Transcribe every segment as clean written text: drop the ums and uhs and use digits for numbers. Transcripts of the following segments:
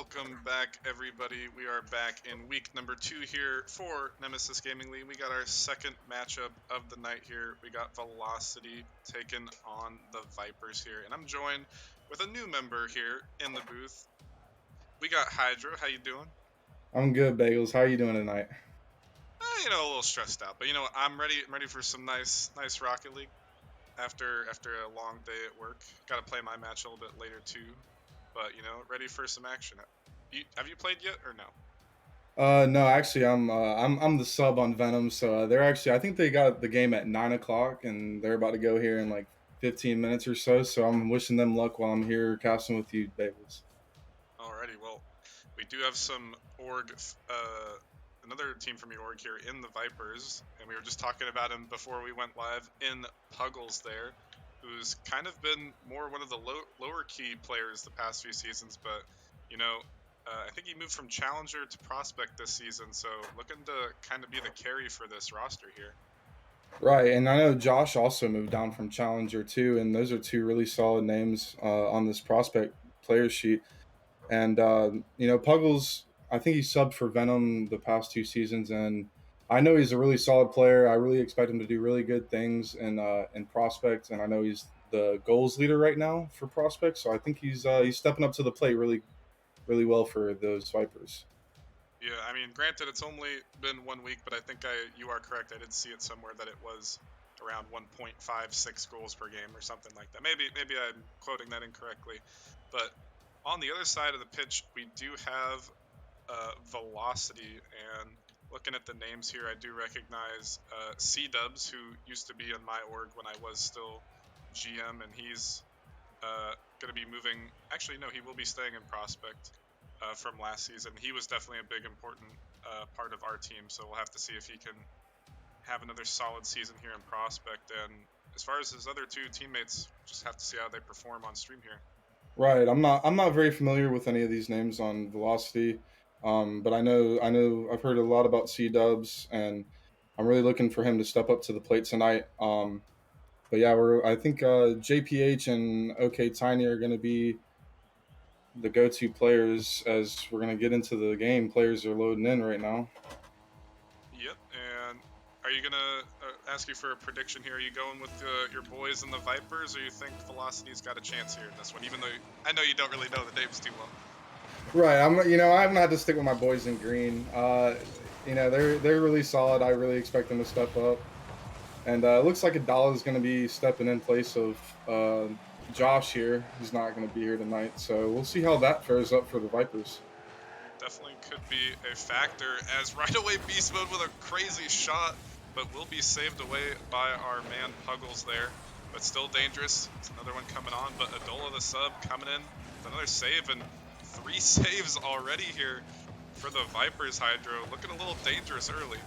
welcome back, everybody. We are back in week number 2 here for Nemesis Gaming League. We got our second matchup of the night here. We got Velocity taking on the Vipers here, and I'm joined with a new member here in the booth. We got Hydro. How you doing? I'm good, Bagels. How are you doing tonight? A little stressed out, but I'm ready. I'm ready for some nice Rocket League after a long day at work. Got to play my match a little bit later too, but ready for some action. Have you played yet or no? No, actually, I'm the sub on Venom, so they're actually I think they got the game at 9 o'clock, and they're about to go here in like 15 minutes or so. So I'm wishing them luck while I'm here casting with you, Bagels. Alrighty, well, we do have some another team from your org here in the Vipers, and we were just talking about him before we went live in Puggles there, who's kind of been more one of the lower key players the past few seasons, but you know, I think he moved from Challenger to Prospect this season, so looking to kind of be the carry for this roster here. Right, and I know Josh also moved down from Challenger too, and those are two really solid names on this prospect player sheet. And Puggles, I think he subbed for Venom the past 2 seasons, and I know he's a really solid player. I really expect him to do really good things in Prospect, and I know he's the goals leader right now for Prospect. So I think he's stepping up to the plate really well for those Vipers. Yeah, I mean, granted, it's only been 1 week, but I think you are correct. I did see it somewhere that it was around 1.56 goals per game or something like that. Maybe I'm quoting that incorrectly, but on the other side of the pitch, we do have Velocity, and looking at the names here, I do recognize C Dubs, who used to be in my org when I was still GM, and he's going to be moving. Actually, no, he will be staying in Prospect from last season. He was definitely a big important part of our team, so we'll have to see if he can have another solid season here in Prospect. And as far as his other two teammates, just have to see how they perform on stream here. Right, I'm not very familiar with any of these names on Velocity, but I know I've heard a lot about C Dubs, and I'm really looking for him to step up to the plate tonight. But yeah, I think JPH and OK Tiny are going to be the go-to players as we're going to get into the game. Players are loading in right now. Yep. And are you gonna ask you for a prediction here? Are you going with your boys and the Vipers, or you think Velocity's got a chance here in this one? Even though I know you don't really know the names too well. Right, I'm gonna have to stick with my boys in green. They're really solid. I really expect them to step up, and it looks like Adala is going to be stepping in place of Josh here. He's not going to be here tonight, so we'll see how that fares up for the Vipers. Definitely could be a factor as right away Beast Mode with a crazy shot, but will be saved away by our man Puggles there. But still dangerous. It's another one coming on, but Adola the sub coming in with another save, and 3 saves already here for the Vipers. Hydro looking a little dangerous early.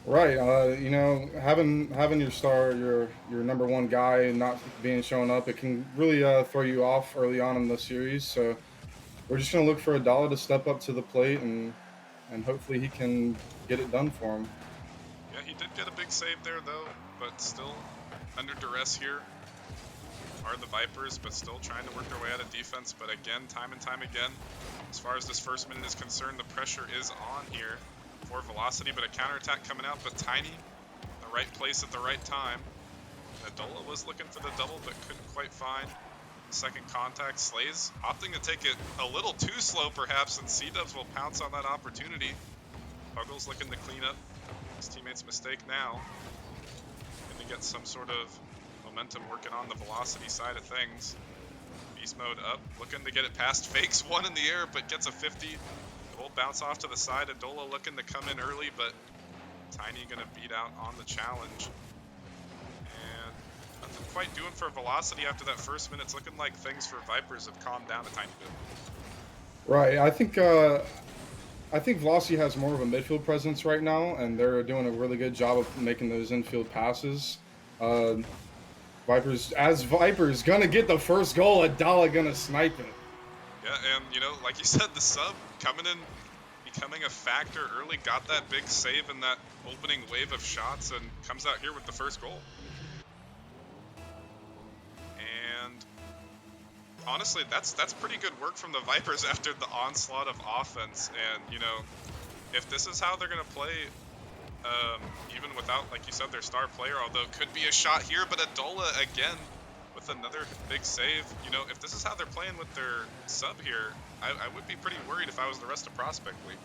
Right. Having your star, your number one guy, not being shown up, it can really throw you off early on in the series. So we're just gonna look for Adala to step up to the plate and hopefully he can get it done for him. Yeah, he did get a big save there though, but still under duress here are the Vipers, but still trying to work their way out of defense. But again, time and time again, as far as this first minute is concerned, the pressure is on here for Velocity, but a counterattack coming out, but Tiny, the right place at the right time. Adola was looking for the double, but couldn't quite find the second contact. Slays opting to take it a little too slow, perhaps, and C-Dubs will pounce on that opportunity. Puggles looking to clean up his teammate's mistake now. Going to get some sort of momentum working on the Velocity side of things. Beast mode up, looking to get it past. Fakes one in the air, but gets a 50. It will bounce off to the side. Adola looking to come in early, but Tiny going to beat out on the challenge. And nothing quite doing for Velocity after that first minute. It's looking like things for Vipers have calmed down a tiny bit. Right. I think Velocity has more of a midfield presence right now, and they're doing a really good job of making those infield passes. Uh, Vipers gonna get the first goal. Adala gonna snipe it. Yeah, and like you said, the sub coming in, becoming a factor early, got that big save in that opening wave of shots, and comes out here with the first goal. And honestly, that's pretty good work from the Vipers after the onslaught of offense. And if this is how they're gonna play, um, even without, like you said, their star player, although could be a shot here, but Adola again with another big save. If this is how they're playing with their sub here, I would be pretty worried if I was the rest of Prospect League.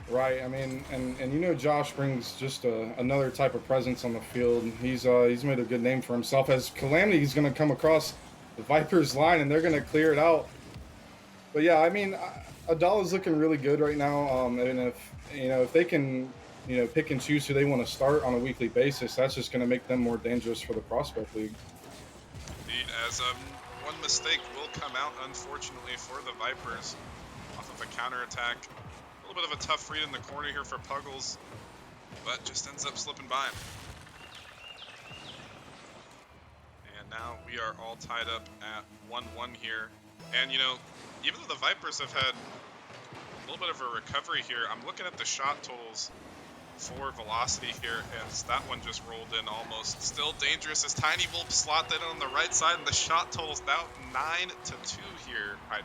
Right. I mean, and Josh brings just another type of presence on the field. He's made a good name for himself. As Calamity, he's going to come across the Vipers line and they're going to clear it out. But yeah, I mean, Adala's looking really good right now. And if they can pick and choose who they want to start on a weekly basis, that's just going to make them more dangerous for the Prospect League. Indeed, as one mistake will come out, unfortunately, for the Vipers off of a counterattack. A little bit of a tough read in the corner here for Puggles, but just ends up slipping by him. And now we are all tied up at 1-1 here. And, even though the Vipers have had a little bit of a recovery here, I'm looking at the shot totals for Velocity here, and that one just rolled in almost. Still dangerous as Tiny will slot that on the right side, and the shot totals now 9-2 here, Hydra.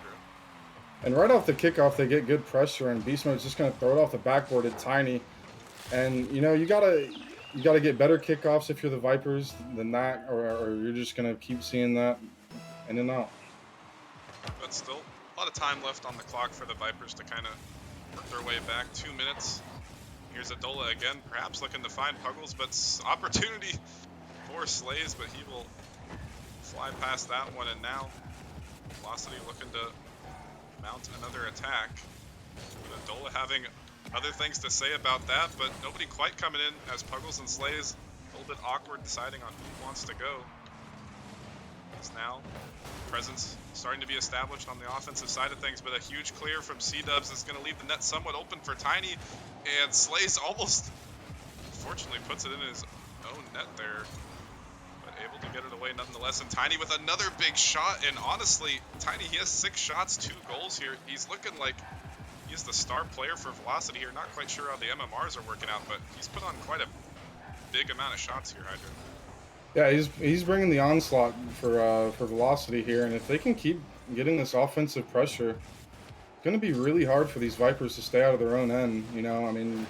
And right off the kickoff, they get good pressure, and Beast Mode's just going to throw it off the backboard at Tiny. And you gotta get better kickoffs if you're the Vipers than that, or you're just going to keep seeing that in and out. But still, a lot of time left on the clock for the Vipers to kind of work their way back. 2 minutes. Here's Adola again, perhaps looking to find Puggles, but opportunity for Slays, but he will fly past that one, and now Velocity looking to mount another attack. With Adola having other things to say about that, but nobody quite coming in as Puggles and Slays a little bit awkward deciding on who wants to go. As now presence starting to be established on the offensive side of things, but a huge clear from C-Dubs is going to leave the net somewhat open for Tiny, and Slays almost, fortunately, puts it in his own net there, but able to get it away nonetheless. And Tiny with another big shot, and honestly, Tiny, he has 6 shots, 2 goals here. He's looking like he's the star player for Velocity here. Not quite sure how the MMRs are working out, but he's put on quite a big amount of shots here, Hydra. Yeah, he's bringing the onslaught for Velocity here, and if they can keep getting this offensive pressure, it's going to be really hard for these Vipers to stay out of their own end. I mean,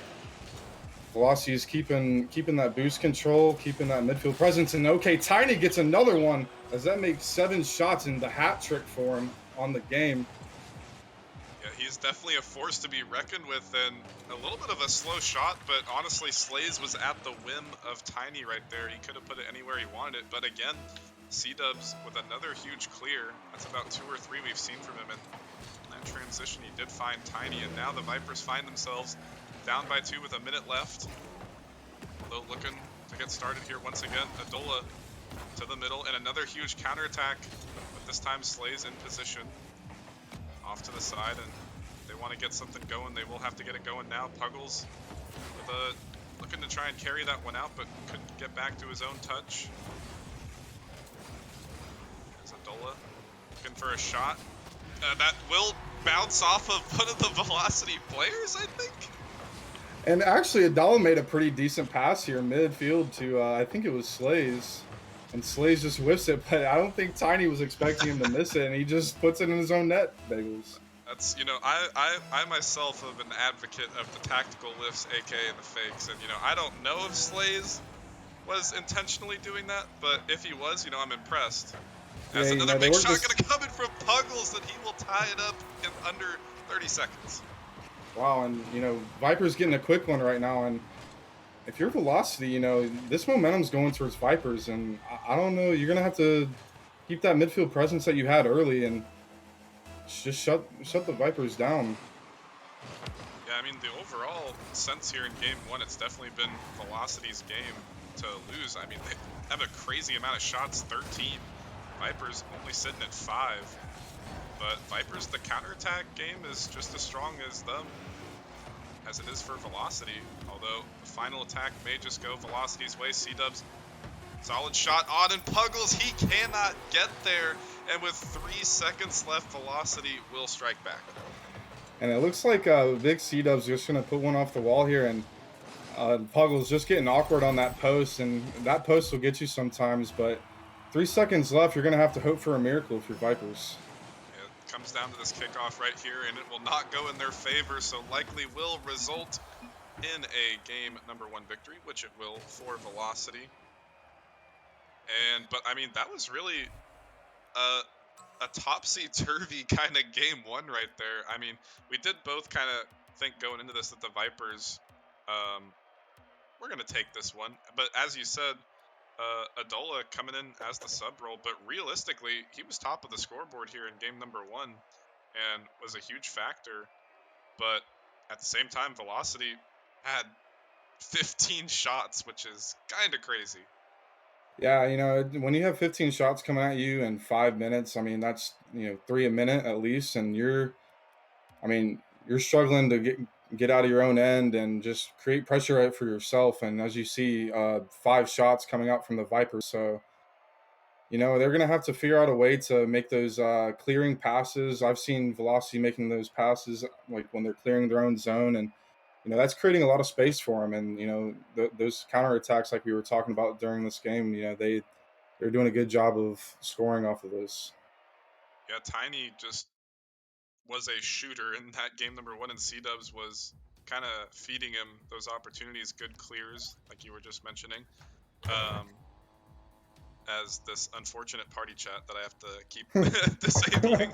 Velocity is keeping that boost control, keeping that midfield presence, and okay, Tiny gets another one as that makes 7 shots in the hat trick for him on the game. Yeah, he's definitely a force to be reckoned with, and a little bit of a slow shot, but honestly, Slays was at the whim of Tiny right there. He could have put it anywhere he wanted it, but again, C-Dubs with another huge clear. That's about 2 or 3 we've seen from him, and in that transition, he did find Tiny, and now the Vipers find themselves down by 2 with a minute left. Although looking to get started here once again, Adola to the middle, and another huge counterattack, but this time Slays in position. Off to the side, and if they want to get something going, they will have to get it going now. Puggles with looking to try and carry that one out, but couldn't get back to his own touch. There's Adola looking for a shot. That will bounce off of one of the Velocity players, I think. And actually, Adola made a pretty decent pass here midfield to, I think it was Slays. And Slays just whiffs it, but I don't think Tiny was expecting him to miss it, and he just puts it in his own net, Bagels. That's, I myself am an advocate of the tactical lifts, aka the fakes, and, I don't know if Slays was intentionally doing that, but if he was, I'm impressed. As another big shot going to come in from Puggles, that he will tie it up in under 30 seconds. Wow, and, Viper's getting a quick one right now, and if you're Velocity, this momentum's going towards Vipers, and I don't know, you're going to have to keep that midfield presence that you had early and just shut the Vipers down. Yeah, I mean, the overall sense here in Game 1, it's definitely been Velocity's game to lose. I mean, they have a crazy amount of shots, 13. Vipers only sitting at 5. But Vipers, the counterattack game is just as strong as them, as it is for Velocity, although the final attack may just go Velocity's way. C-Dubs, solid shot on, and Puggles, he cannot get there, and with 3 seconds left, Velocity will strike back. And it looks like Big C-Dubs just going to put one off the wall here, and Puggles just getting awkward on that post, and that post will get you sometimes, but 3 seconds left. You're gonna have to hope for a miracle if you're Vipers. It comes down to this kickoff right here, and it will not go in their favor, so likely will result in a game number 1 victory, which it will for Velocity. But I mean, that was really a topsy-turvy kind of game 1 right there. I mean, we did both kind of think going into this that the Vipers were going to take this one. But as you said, Adola coming in as the sub role, but realistically, he was top of the scoreboard here in game number 1 and was a huge factor. But at the same time, Velocity had 15 shots, which is kind of crazy. Yeah, when you have 15 shots coming at you in 5 minutes, I mean that's 3 a minute at least, and you're struggling to get out of your own end and just create pressure out for yourself. And as you see, 5 shots coming out from the Vipers, so they're gonna have to figure out a way to make those clearing passes. I've seen Velocity making those passes like when they're clearing their own zone, and that's creating a lot of space for them. And those counterattacks, like we were talking about during this game, they're doing a good job of scoring off of this. Yeah, Tiny just was a shooter in that game number 1, and C-Dubs was kind of feeding him those opportunities, good clears, like you were just mentioning. As this unfortunate party chat that I have to keep disabling.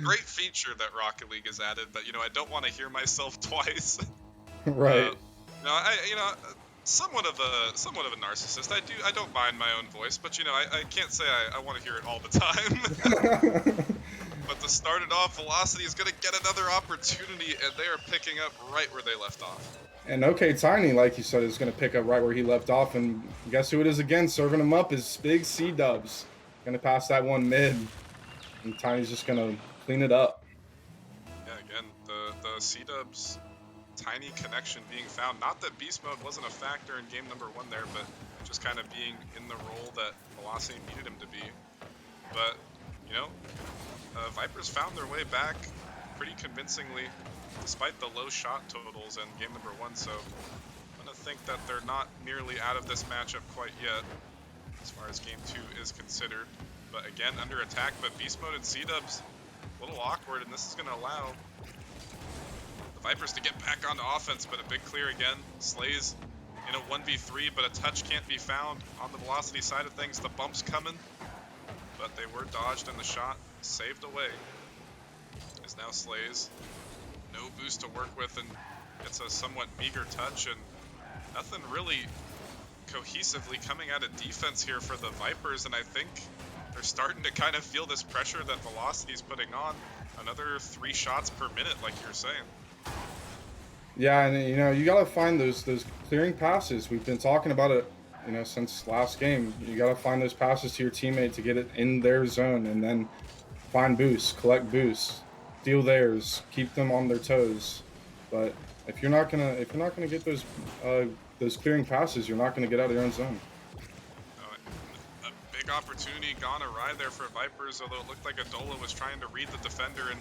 Great feature that Rocket League has added, but I don't want to hear myself twice. Right. Somewhat of a narcissist. I don't mind my own voice, but I can't say I want to hear it all the time. But to start it off, Velocity is going to get another opportunity, and they are picking up right where they left off. And OK Tiny, like you said, is going to pick up right where he left off. And guess who it is again? Serving him up is Big C-Dubs. Going to pass that one mid. And Tiny's just going to clean it up. Yeah, again, the C-Dubs Tiny connection being found. Not that Beast Mode wasn't a factor in game number 1 there, but just kind of being in the role that Velocity needed him to be. But, Vipers found their way back pretty convincingly, despite the low shot totals in game number 1, so I'm going to think that they're not nearly out of this matchup quite yet, as far as game 2 is considered. But again, under attack, but Beast Mode and C-Dubs, a little awkward, and this is going to allow the Vipers to get back onto offense, but a big clear again. Slays in a 1v3, but a touch can't be found on the Velocity side of things. The bump's coming, but they were dodged and the shot saved away. Is now Slays. No boost to work with, and it's a somewhat meager touch, and nothing really cohesively coming out of defense here for the Vipers, and I think they're starting to kind of feel this pressure that Velocity's putting on. Another 3 shots per minute, like you're saying. Yeah, and you gotta find those clearing passes. We've been talking about it, since last game. You gotta find those passes to your teammate to get it in their zone, and then find boosts, collect boosts, steal theirs, keep them on their toes. But if you're not gonna get those clearing passes, you're not gonna get out of your own zone. A big opportunity gone awry there for Vipers, although it looked like Adola was trying to read the defender and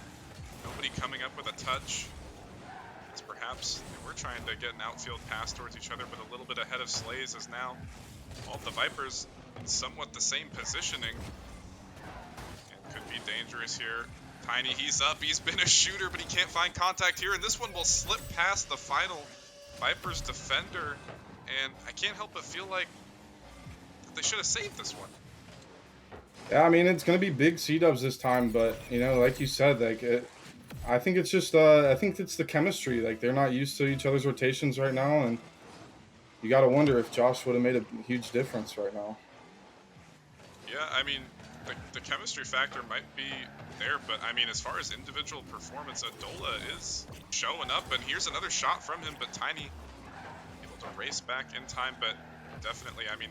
nobody coming up with a touch. As perhaps they were trying to get an outfield pass towards each other, but a little bit ahead of Slays, as now all of the Vipers in somewhat the same positioning. It could be dangerous here. Tiny, he's up, he's been a shooter, but he can't find contact here, and this one will slip past the final Vipers defender, and I can't help but feel like they should have saved this one. Yeah, I mean, it's going to be big C-Dubs this time, but, like you said, I think it's just, I think it's the chemistry. Like, they're not used to each other's rotations right now, and you got to wonder if Josh would have made a huge difference right now. Yeah, I mean, the chemistry factor might be there, but I mean, as far as individual performance, Adola is showing up, and here's another shot from him, but Tiny able to race back in time, but definitely, I mean,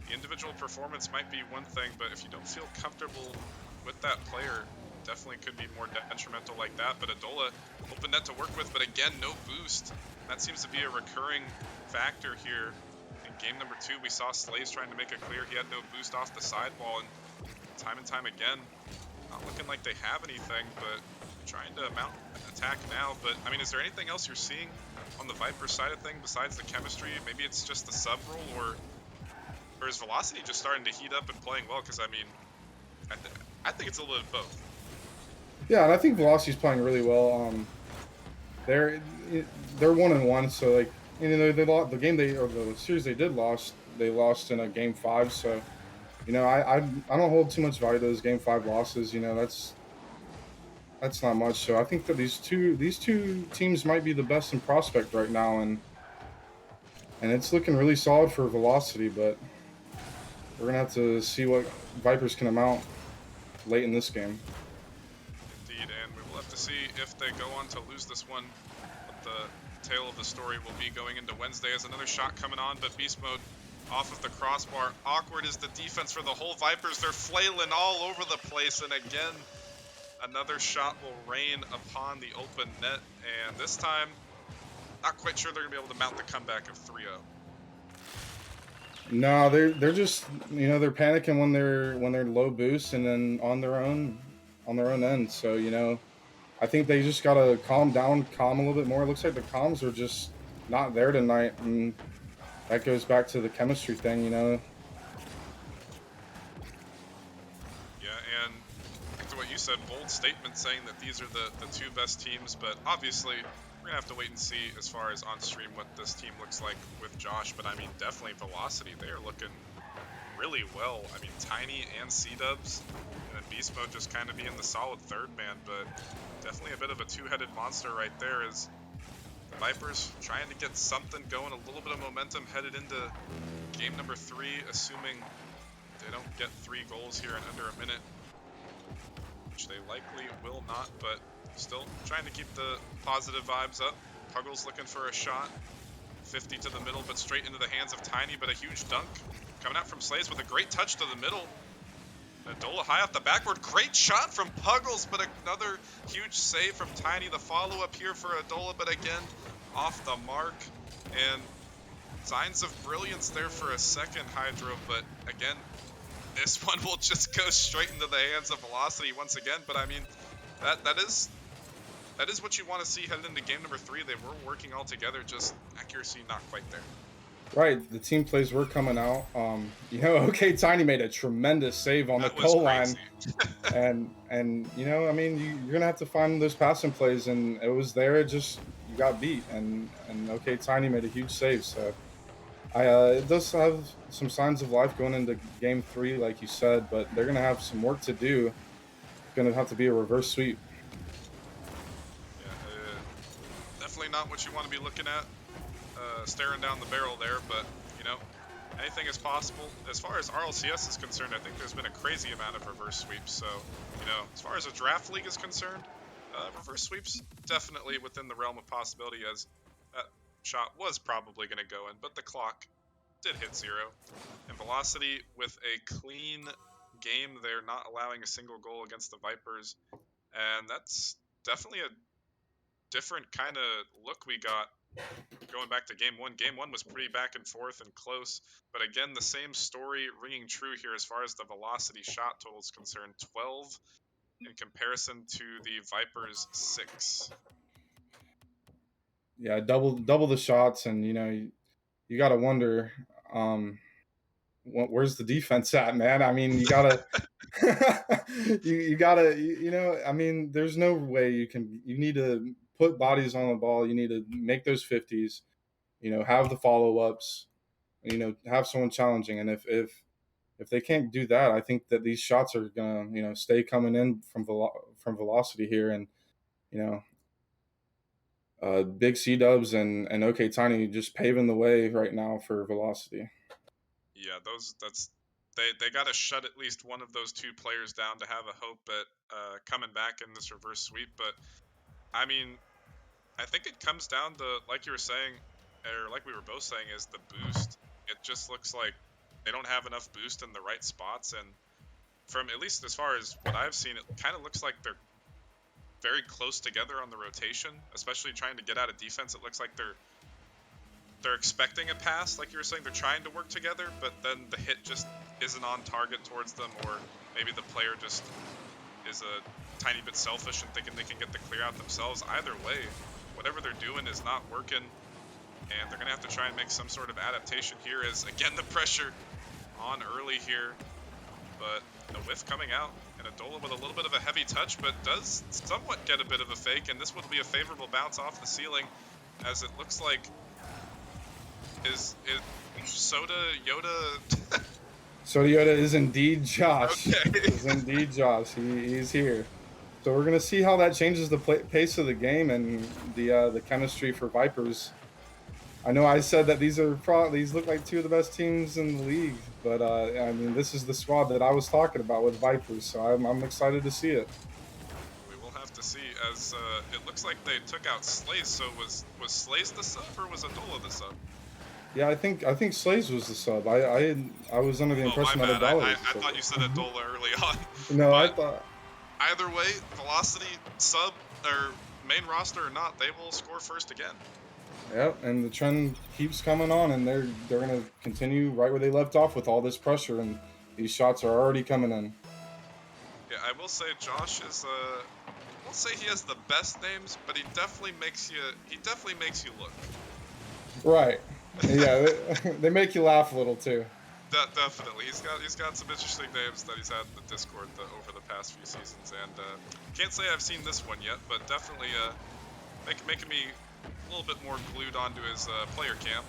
the individual performance might be one thing, but if you don't feel comfortable with that player, definitely could be more detrimental like that. But Adola, open net to work with, but again, no boost. That seems to be a recurring factor here. In game number 2, we saw Slays trying to make a clear. He had no boost off the sidewall, and time again, not looking like they have anything, but trying to mount an attack now. But I mean, is there anything else you're seeing on the Viper side of thing besides the chemistry? Maybe it's just the sub role, or or is Velocity just starting to heat up and playing well? Because I mean, I think it's a little bit of both. Yeah, and I think Velocity's playing really well. They're they're 1-1, so like they lost the game they or the series they did lost. They lost in a game 5, so I don't hold too much value to those game 5 losses. That's not much. So I think that these two teams might be the best in prospect right now, and it's looking really solid for Velocity, but we're gonna have to see what Vipers can amount late in this game. Indeed, and we will have to see if they go on to lose this one. What the tale of the story will be going into Wednesday as another shot coming on, but Beast Mode off of the crossbar. Awkward is the defense for the whole Vipers. They're flailing all over the place, and again, another shot will rain upon the open net, and this time, not quite sure they're going to be able to mount the comeback of 3-0. No, they're just they're panicking when they're low boost and then on their own end. So I think they just gotta calm down, calm a little bit more. It looks like the comms are just not there tonight, and that goes back to the chemistry thing. Yeah, and to what you said, bold statement saying that these are the two best teams, but obviously we're gonna have to wait and see as far as on stream what this team looks like with Josh. But I mean, definitely Velocity, they are looking really well. I mean, Tiny and C-Dubs, and then Beast Mode just kind of being the solid third man, but definitely a bit of a two-headed monster right there as the Vipers trying to get something going, a little bit of momentum headed into game number 3, assuming they don't get 3 goals here in under a minute, which they likely will not, but still trying to keep the positive vibes up. Puggles looking for a shot, 50 to the middle, but straight into the hands of Tiny, but a huge dunk coming out from Slays with a great touch to the middle. Adola high off the backward, great shot from Puggles, but another huge save from Tiny. The follow-up here for Adola, but again, off the mark, and signs of brilliance there for a second, Hydro, but again, this one will just go straight into the hands of Velocity once again. But I mean, that is what you want to see headed into game number 3. They were working all together, just accuracy not quite there. Right, the team plays were coming out. OK Tiny made a tremendous save on the goal line, and I mean, you're gonna have to find those passing plays, and it was there. It just you got beat, and OK Tiny made a huge save. So it does have some signs of life going into game 3, like you said, but they're gonna have some work to do. It's gonna have to be a reverse sweep. Yeah, definitely not what you want to be looking at. Staring down the barrel there, but anything is possible. As far as RLCS is concerned, I think there's been a crazy amount of reverse sweeps. So, as far as a draft league is concerned, reverse sweeps definitely within the realm of possibility, as that shot was probably going to go in, but the clock did hit 0. And Velocity with a clean game, they're not allowing a single goal against the Vipers, and that's definitely a different kind of look we got going back to game 1. Game 1 was pretty back and forth and close, but again, the same story ringing true here as far as the Velocity shot total is concerned. 12 in comparison to the Vipers' 6. Yeah, double the shots, and you got to wonder, where's the defense at, man? I mean, you gotta you gotta I mean, there's no way you need to put bodies on the ball. You need to make those 50s, have the follow-ups, have someone challenging. And if they can't do that, I think that these shots are gonna stay coming in from Velocity here. And big C-Dubs and OK Tiny just paving the way right now for Velocity. Yeah, they got to shut at least one of those 2 players down to have a hope at coming back in this reverse sweep. But I mean, I think it comes down to, like you were saying, or like we were both saying, is the boost. It just looks like they don't have enough boost in the right spots, and from at least as far as what I've seen, it kind of looks like they're very close together on the rotation, especially trying to get out of defense. It looks like they're expecting a pass, like you were saying. They're trying to work together, but then the hit just isn't on target towards them, or maybe the player just is a tiny bit selfish and thinking they can get the clear out themselves. Either way, whatever they're doing is not working, and they're going to have to try and make some sort of adaptation here as, again, the pressure on early here, but a whiff coming out, and Adola with a little bit of a heavy touch, but does somewhat get a bit of a fake, and this will be a favorable bounce off the ceiling, as it looks like is Soda Yoda. Soda Yoda is indeed Josh. Okay. Is indeed Josh. He's here. So we're gonna see how that changes the pace of the game and the chemistry for Vipers. I know I said that these look like two of the best teams in the league, but I mean this is the squad that I was talking about with Vipers, so I'm excited to see it. We will have to see, as it looks like they took out Slays. So was Slays the sub or was Adola the sub? Yeah, I think Slays was the sub. I was under the Oh, my impression that bad. Adola I was the sub. thought you said Adola early on. No, I But thought. either way, Velocity sub or main roster or not, they will score first again. Yep, and the trend keeps coming on, and they're gonna continue right where they left off with all this pressure, and these shots are already coming in. Yeah, I will say Josh is I won't say he has the best names, but he definitely makes you look. Right. Yeah, they make you laugh a little too. Definitely, he's got some interesting names that he's had in the Discord over the past few seasons, and can't say I've seen this one yet, but definitely making me a little bit more glued onto his player camp.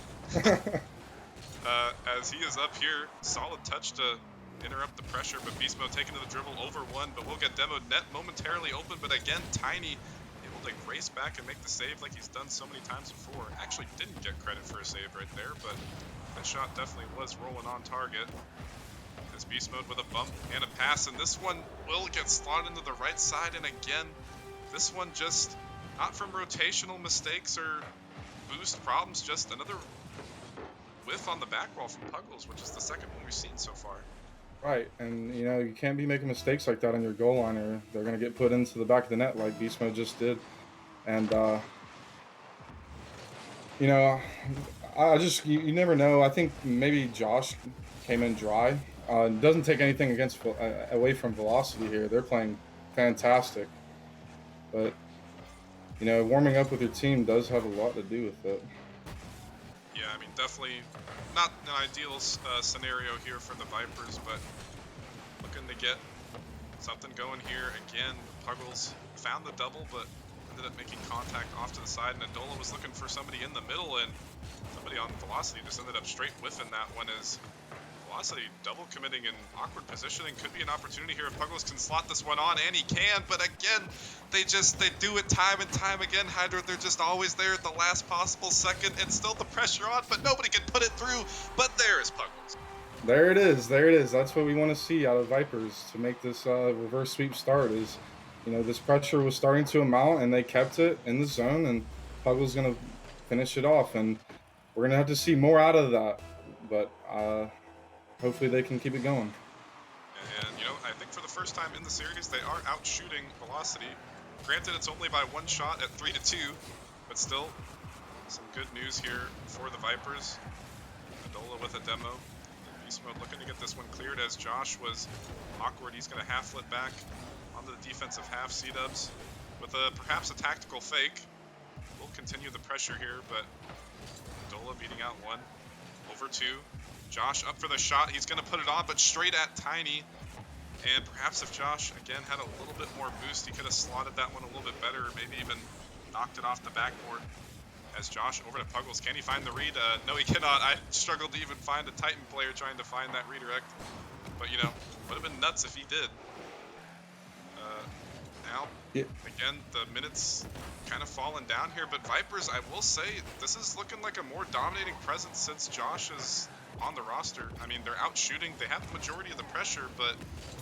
As he is up here, solid touch to interrupt the pressure, but Beast Mode taking to the dribble over one, but we'll get demoed. Net momentarily open, but again, Tiny able to race back and make the save like he's done so many times before. Actually didn't get credit for a save right there, but that shot definitely was rolling on target. As Beast Mode with a bump and a pass, and this one will get slotted into the right side, and again, this one just not from rotational mistakes or boost problems, just another whiff on the back wall from Puggles, which is the second one we've seen so far. Right, and you can't be making mistakes like that on your goal line, or they're gonna get put into the back of the net like Beast Mode just did. And you know, I just you never know. I think maybe Josh came in dry. Doesn't take anything away from Velocity here. They're playing fantastic, but warming up with your team does have a lot to do with it. Yeah, I mean, definitely not an ideal scenario here for the Vipers, but looking to get something going here. Again, Puggles found the double, but ended up making contact off to the side, and Adola was looking for somebody in the middle, and somebody on Velocity just ended up straight whiffing that one. As Velocity double committing in awkward positioning could be an opportunity here if Puggles can slot this one on, and he can, but again, they do it time and time again. Hydra, they're just always there at the last possible second, and still the pressure on, but nobody can put it through, but there is Puggles. There it is. That's what we want to see out of Vipers to make this reverse sweep start. Is this pressure was starting to amount, and they kept it in the zone, and Puggles gonna finish it off, and we're gonna have to see more out of that. But hopefully they can keep it going. And I think for the first time in the series, they are out shooting Velocity. Granted, it's only by one shot at 3-2, but still some good news here for the Vipers. Adola with a demo. Beast Mode looking to get this one cleared as Josh was awkward. He's going to half flip back onto the defensive half. C-dubs with perhaps a tactical fake. We'll continue the pressure here, but Adola beating out one. Over two. Josh up for the shot. He's going to put it on, but straight at Tiny. And perhaps if Josh, again, had a little bit more boost, he could have slotted that one a little bit better, or maybe even knocked it off the backboard. As Josh over to Puggles. Can he find the read? No, he cannot. I struggled to even find a Titan player trying to find that redirect. But, would have been nuts if he did. Now, again, the minutes kind of falling down here. But Vipers, I will say, this is looking like a more dominating presence since Josh is on the roster. I mean, they're out shooting. They have the majority of the pressure, but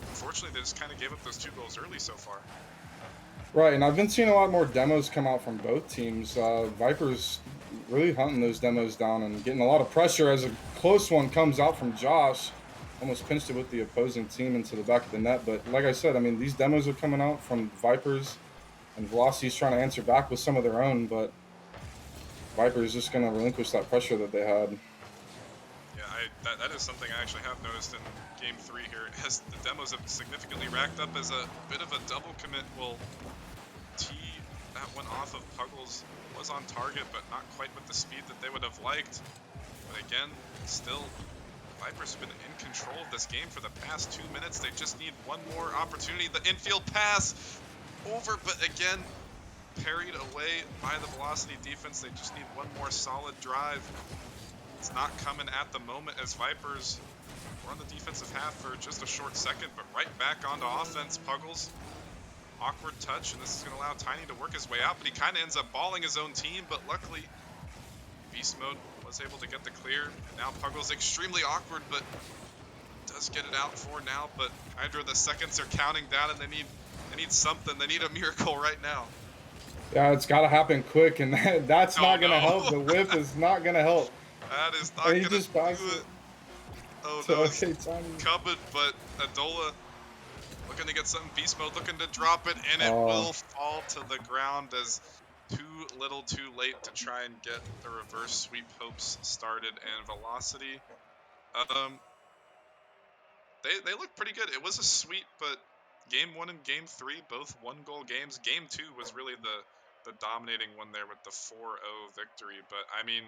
unfortunately, they just kind of gave up those 2 goals early so far. Right, and I've been seeing a lot more demos come out from both teams. Vipers really hunting those demos down and getting a lot of pressure as a close one comes out from Josh. Almost pinched it with the opposing team into the back of the net. But like I said, I mean, these demos are coming out from Vipers, and Velocity's trying to answer back with some of their own, but Vipers just going to relinquish that pressure that they had. Yeah, that is something I actually have noticed in Game 3 here, as the demos have significantly racked up as a bit of a double commit will tee that one off of Puggles. Was on target, but not quite with the speed that they would have liked. But again, still, Vipers have been in control of this game for the past 2 minutes. They just need one more opportunity. The infield pass over, but again, parried away by the Velocity defense. They just need one more solid drive. It's not coming at the moment as Vipers were on the defensive half for just a short second, but right back onto offense. Puggles, awkward touch, and this is going to allow Tiny to work his way out, but he kind of ends up balling his own team, but luckily Beast Mode was able to get the clear, and now Puggles extremely awkward, but does get it out for now, but Hydra, the seconds are counting down, and they need something. They need a miracle right now. Yeah, it's got to happen quick, and that's Oh not going to help. no, The whip is not going to help. that is And not he gonna just do passes it. it Oh to no, it's OK Tiny. coming, but Adola looking to get something beast mode, looking to drop it, and it Oh, will fall to the ground as too little too late to try and get the reverse sweep hopes started. And Velocity, um, they look pretty good. It was a sweep, but game 1 and game 3, both 1-goal games. Game 2 was really the dominating one there with the 4-0 victory. But I mean,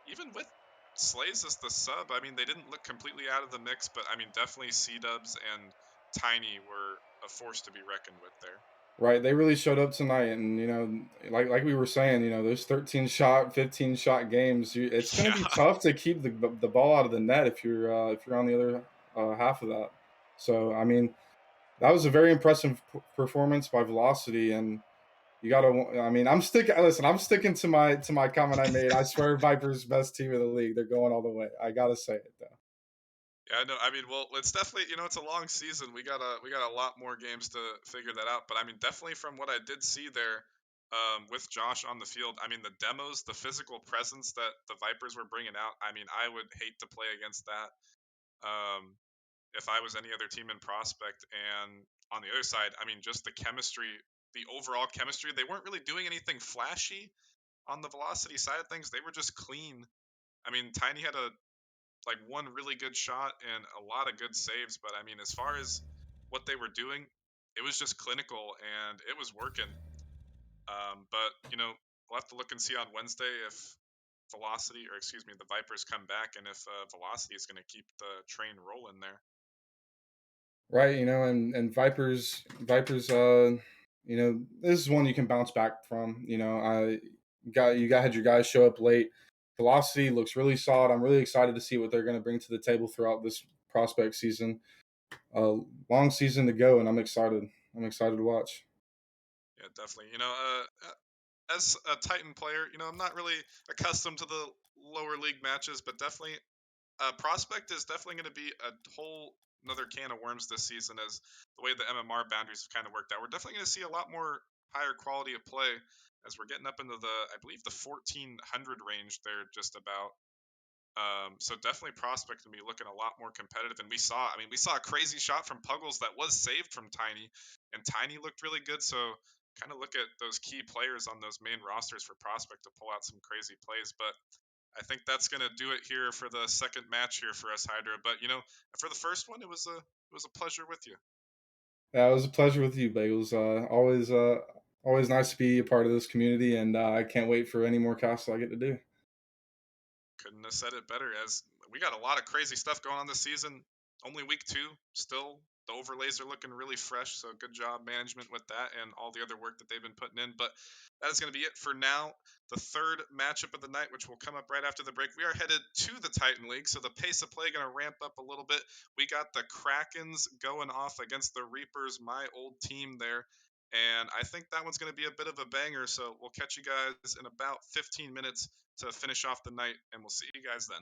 even with Slays as the sub, I mean, they didn't look completely out of the mix, but I mean, definitely C-Dubs and Tiny were a force to be reckoned with there. right. They really showed up tonight, and like we were saying, those 13-shot, 15-shot games. It's going to be Yeah, tough to keep the ball out of the net if you're on the other half of that. So I mean, that was a very impressive performance by Velocity, and you got to. I mean, I'm sticking. Listen, I'm sticking to my comment I made. I swear, Vipers best team in the league. They're going all the way. I gotta say it though. yeah, no, I mean, well, it's definitely, it's a long season. We got a lot more games to figure that out. But I mean, definitely from what I did see there, with Josh on the field, I mean, the demos, the physical presence that the Vipers were bringing out. I mean, I would hate to play against that. If I was any other team in Prospect. And on the other side, I mean, just the chemistry, the overall chemistry, they weren't really doing anything flashy on the Velocity side of things. They were just clean. I mean, Tiny had one really good shot and a lot of good saves, but I mean, as far as what they were doing, it was just clinical and it was working. But we'll have to look and see on Wednesday if Velocity, or excuse me, the Vipers come back, and if Velocity is going to keep the train rolling there. Right, and Vipers, this is one you can bounce back from. I got had your guys show up late. Velocity looks really solid. I'm really excited to see what they're going to bring to the table throughout this prospect season. Long season to go, and I'm excited. I'm excited to watch. Yeah, definitely. As a Titan player, I'm not really accustomed to the lower league matches, but definitely Prospect is definitely going to be a whole another can of worms this season, as the way the MMR boundaries have kind of worked out. We're definitely going to see a lot more higher quality of play as we're getting up into I believe, the 1400 range there, just about. So definitely Prospect to be looking a lot more competitive. And we saw a crazy shot from Puggles that was saved from Tiny, and Tiny looked really good. So kind of look at those key players on those main rosters for Prospect to pull out some crazy plays. But I think that's gonna do it here for the second match here for us, Hydra. But for the first one, it was a pleasure with you. Yeah, it was a pleasure with you, Bagels. Always nice to be a part of this community, and I can't wait for any more casts I get to do. Couldn't have said it better. As we got a lot of crazy stuff going on this season. Only week 2, still the overlays are looking really fresh. So good job management with that and all the other work that they've been putting in. But that is going to be it for now. The third matchup of the night, which will come up right after the break, we are headed to the Titan League. So the pace of play going to ramp up a little bit. We got the Krakens going off against the Reapers, my old team there. And I think that one's going to be a bit of a banger. So we'll catch you guys in about 15 minutes to finish off the night, and we'll see you guys then.